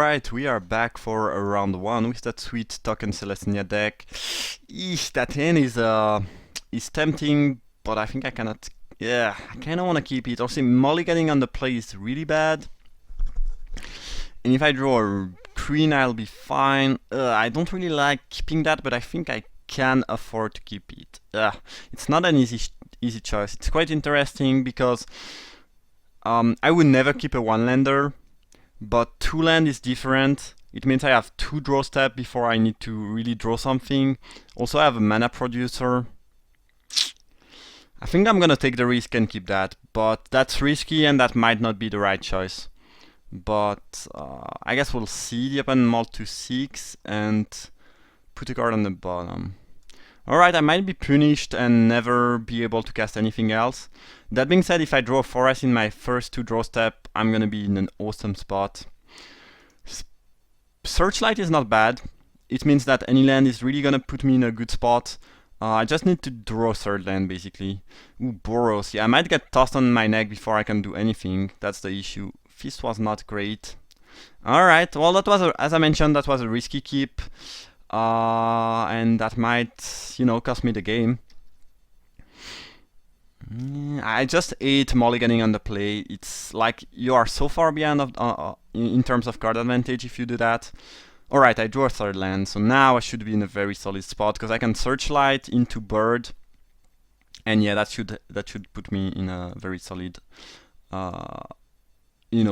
Alright, we are back for round one with that sweet Token Celestia deck. Eesh, that hand is tempting, but I think I cannot. Yeah, I kinda wanna keep it. Also, mulliganing on the play is really bad. And if I draw a queen, I'll be fine. I don't really like keeping that, but I think I can afford to keep it. It's not an easy choice. It's quite interesting because I would never keep a one-lander. But two land is different. It means I have two draw steps before I need to really draw something. Also, I have a mana producer. I think I'm gonna take the risk and keep that, but that's risky and that might not be the right choice. But I guess we'll see. The opponent mull to 6 and put a card on the bottom. Alright, I might be punished and never be able to cast anything else. That being said, if I draw a forest in my first two draw step, I'm gonna be in an awesome spot. Searchlight is not bad. It means that any land is really gonna put me in a good spot. I just need to draw a third land, basically. Ooh, Boros. Yeah, I might get tossed on my neck before I can do anything. That's the issue. Fist was not great. Alright, well, that was, as I mentioned, that was a risky keep. And that might, cost me the game. I just ate mulliganing on the play. It's like you are so far behind in terms of card advantage if you do that. Alright, I drew a third land, so now I should be in a very solid spot because I can searchlight into bird. And yeah, that should put me in a very solid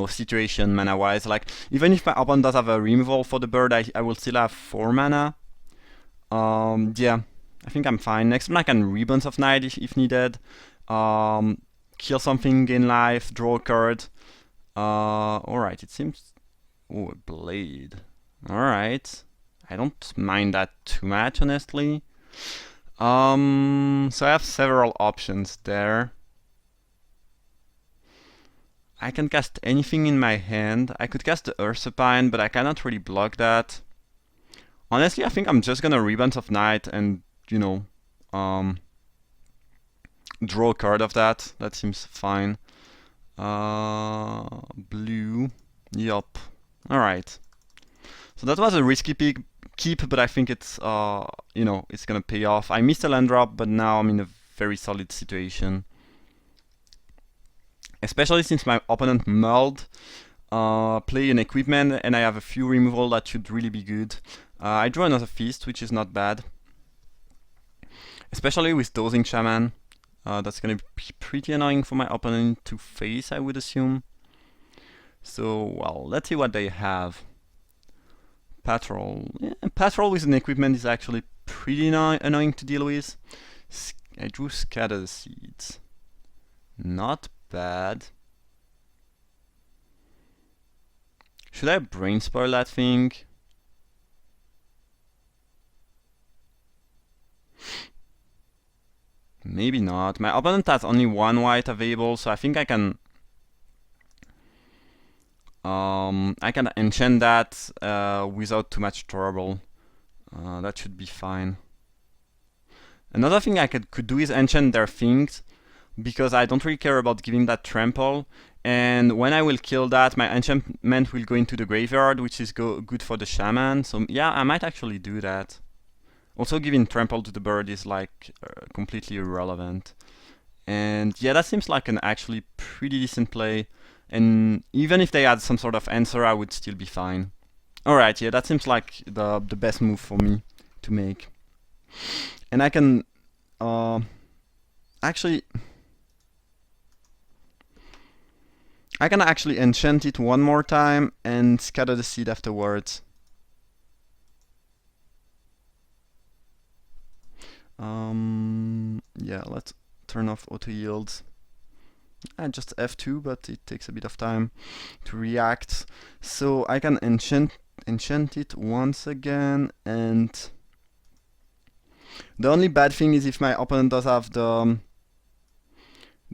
situation mana-wise. Like, even if my opponent does have a removal for the bird, I will still have 4 mana. Yeah, I think I'm fine. Next one I can Ribbons of Night if needed. Kill something, gain life, draw a card. Alright, it seems... Oh, a blade. Alright. I don't mind that too much, honestly. So I have several options there. I can cast anything in my hand. I could cast the Ursupine, but I cannot really block that. Honestly, I think I'm just gonna Ribbons of Night and, draw a card of that. That seems fine. Blue. Yup. Alright. So that was a risky keep, but I think it's, it's gonna pay off. I missed a land drop, but now I'm in a very solid situation. Especially since my opponent mulled, play an equipment, and I have a few removal that should really be good. I draw another Feast, which is not bad. Especially with Dozing Shaman. That's gonna be pretty annoying for my opponent to face, I would assume. So, well, let's see what they have. Patrol. Yeah, Patrol with an equipment is actually pretty annoying to deal with. I drew Scatter the Seeds. Not bad. Should I brain spoil that thing? Maybe not. My opponent has only 1 white available, so I think I can enchant that without too much trouble. That should be fine. Another thing I could do is enchant their things, because I don't really care about giving that trample. And when I will kill that, my enchantment will go into the graveyard, which is good for the shaman. So yeah, I might actually do that. Also, giving trample to the bird is like completely irrelevant. And yeah, that seems like an actually pretty decent play. And even if they had some sort of answer, I would still be fine. Alright, yeah, that seems like the best move for me to make. And I can actually enchant it one more time and scatter the seed afterwards. Yeah, let's turn off auto yields. And just F2, but it takes a bit of time to react. So I can enchant it once again, and the only bad thing is if my opponent does have the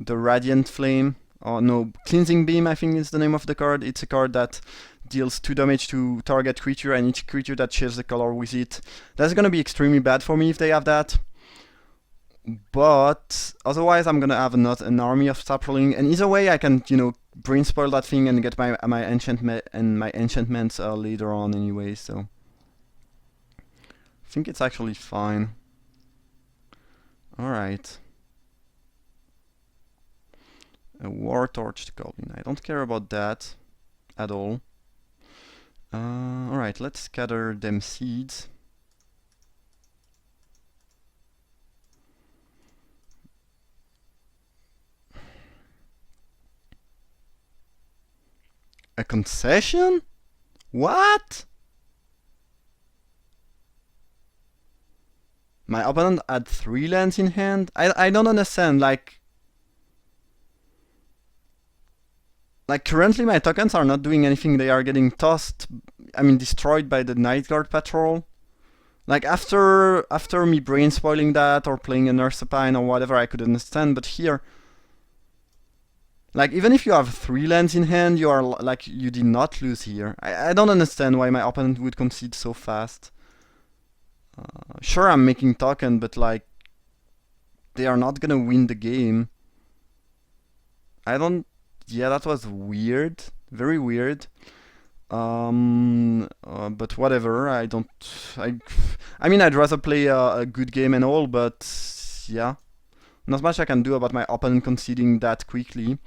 Radiant Flame. Oh no, Cleansing Beam I think is the name of the card. It's a card that deals 2 damage to target creature, and each creature that shares the color with it. That's gonna be extremely bad for me if they have that. But otherwise, I'm gonna have an army of sapling, and either way, I can, brain spoil that thing and get my enchantment and my enchantments later on anyway. So I think it's actually fine. All right. A war torched goblin. I don't care about that at all. All right, let's scatter them seeds. A concession? What? My opponent had 3 lands in hand? I don't understand, like currently my tokens are not doing anything, they are getting tossed, destroyed by the Night Guard patrol. Like after me brain spoiling that or playing an Ursapine or whatever, I could understand, but here, like even if you have 3 lands in hand, you are like, you did not lose here. I don't understand why my opponent would concede so fast. Sure, I'm making token, but like, they are not gonna win the game. I don't. Yeah, that was weird, very weird. But whatever. I don't. I'd rather play a good game and all, but yeah, not much I can do about my opponent conceding that quickly.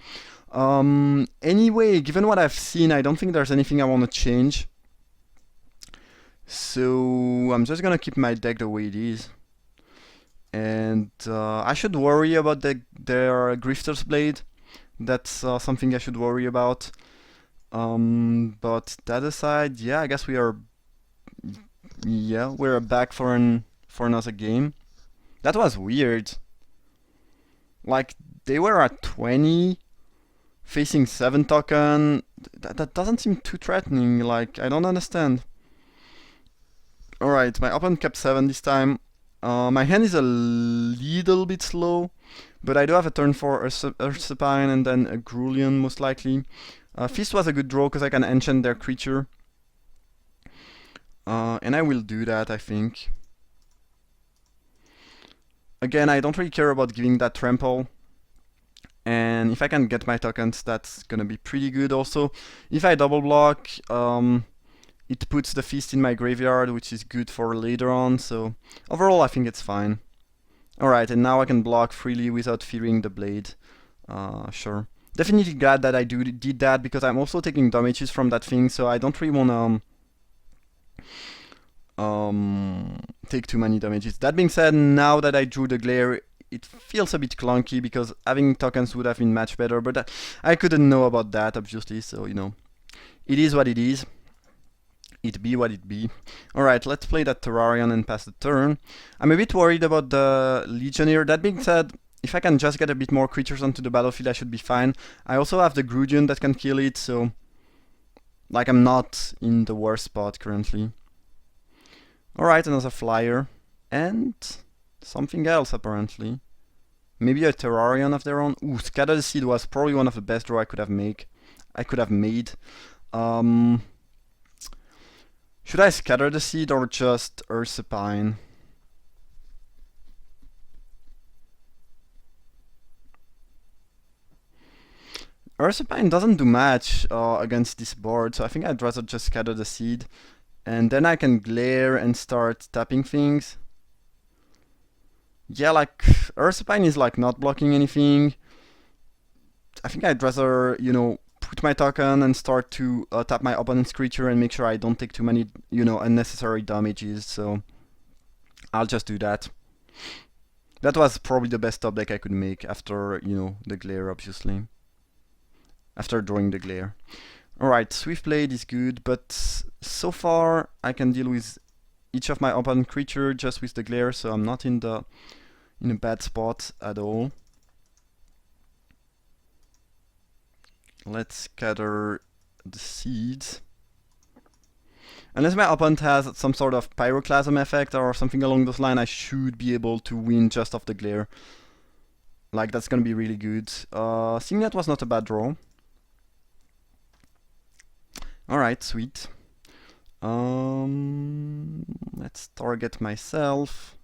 Anyway, given what I've seen, I don't think there's anything I want to change. So I'm just gonna keep my deck the way it is. And I should worry about their Grifter's Blade. That's something I should worry about. But that aside, yeah, I guess we're back for another game. That was weird. Like, they were at 20, facing 7 token. That doesn't seem too threatening. Like, I don't understand. Alright, my opponent kept 7 this time. My hand is a little bit slow, but I do have a turn for Ursapine and then a Grulion, most likely. Feast was a good draw because I can enchant their creature. And I will do that, I think. Again, I don't really care about giving that trample. And if I can get my tokens, that's gonna be pretty good also. If I double block, it puts the Feast in my graveyard, which is good for later on, so overall I think it's fine. Alright, and now I can block freely without fearing the blade. Sure. Definitely glad that I did that, because I'm also taking damages from that thing, so I don't really wanna take too many damages. That being said, now that I drew the glare, it feels a bit clunky, because having tokens would have been much better, but I couldn't know about that, obviously, so, it is what it is. It be what it be. Alright, let's play that Terrarion and pass the turn. I'm a bit worried about the Legionnaire. That being said, if I can just get a bit more creatures onto the battlefield, I should be fine. I also have the Grudion that can kill it, so like, I'm not in the worst spot currently. Alright, another flyer. And something else apparently. Maybe a Terrarion of their own. Ooh, Scatter the Seed was probably one of the best draw I could have made. Should I scatter the seed or just Ursapine? Ursapine doesn't do much against this board, so I think I'd rather just scatter the seed. And then I can glare and start tapping things. Yeah, like, Ursapine is like not blocking anything. I think I'd rather, put my token and start to tap my opponent's creature and make sure I don't take too many, unnecessary damages, so I'll just do that. That was probably the best top deck I could make after, the glare, obviously. After drawing the glare. Alright, Swift Blade is good, but so far I can deal with each of my opponent creature just with the glare, so I'm not in a bad spot at all. Let's scatter the seeds. Unless my opponent has some sort of pyroclasm effect or something along those lines, I should be able to win just off the glare. Like, that's gonna be really good. Seeing that was not a bad draw. Alright, sweet. Let's target myself.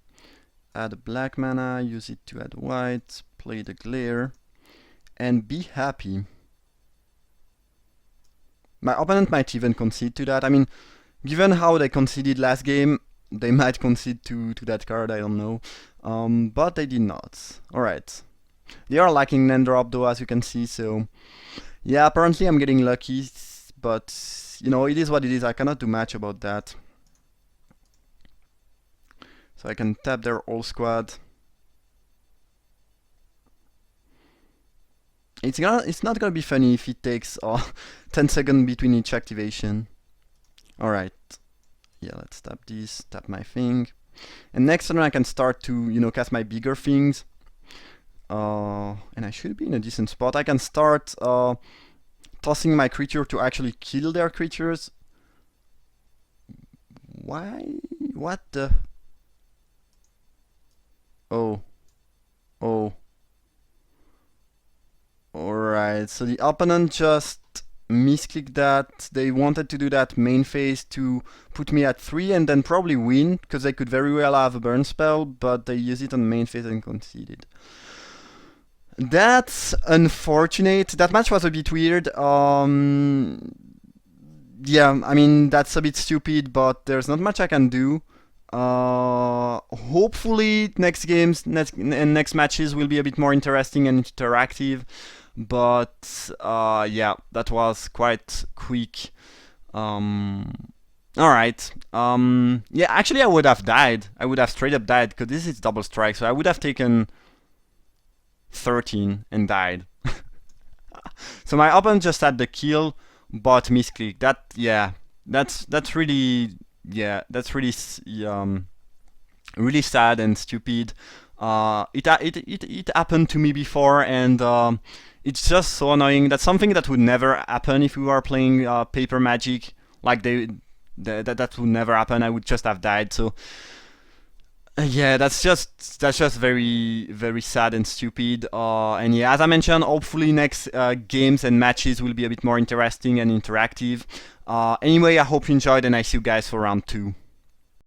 add a black mana, use it to add white, play the glare, and be happy. My opponent might even concede to that. I mean, given how they conceded last game, they might concede to that card, I don't know. But they did not. Alright. They are lacking Nandrop though, as you can see, so... Yeah, apparently I'm getting lucky, but, you know, it is what it is. I cannot do much about that. So I can tap their whole squad. It's not gonna be funny if it takes 10 seconds between each activation. Alright. Yeah, let's tap this, tap my thing. And next turn I can start to, you know, cast my bigger things. And I should be in a decent spot. I can start tossing my creature to actually kill their creatures. Why? What the? Oh. Oh. Alright, so the opponent just misclicked that. They wanted to do that main phase to put me at 3 and then probably win, because they could very well have a burn spell, but they used it on main phase and conceded. That's unfortunate. That match was a bit weird. Yeah, I mean, that's a bit stupid, but there's not much I can do. Hopefully next games and next matches will be a bit more interesting and interactive, but yeah, that was quite quick. Alright, yeah, actually I would have died. I would have straight up died, because this is double strike, so I would have taken 13 and died. So my opponent just had the kill, but misclick. That, yeah, that's really, yeah, that's really really sad and stupid. It happened to me before, and it's just so annoying. That's something that would never happen if we were playing paper Magic. Like that would never happen. I would just have died. So yeah, that's just very very sad and stupid. And yeah, as I mentioned, hopefully next games and matches will be a bit more interesting and interactive. Anyway, I hope you enjoyed, and I see you guys for round 2.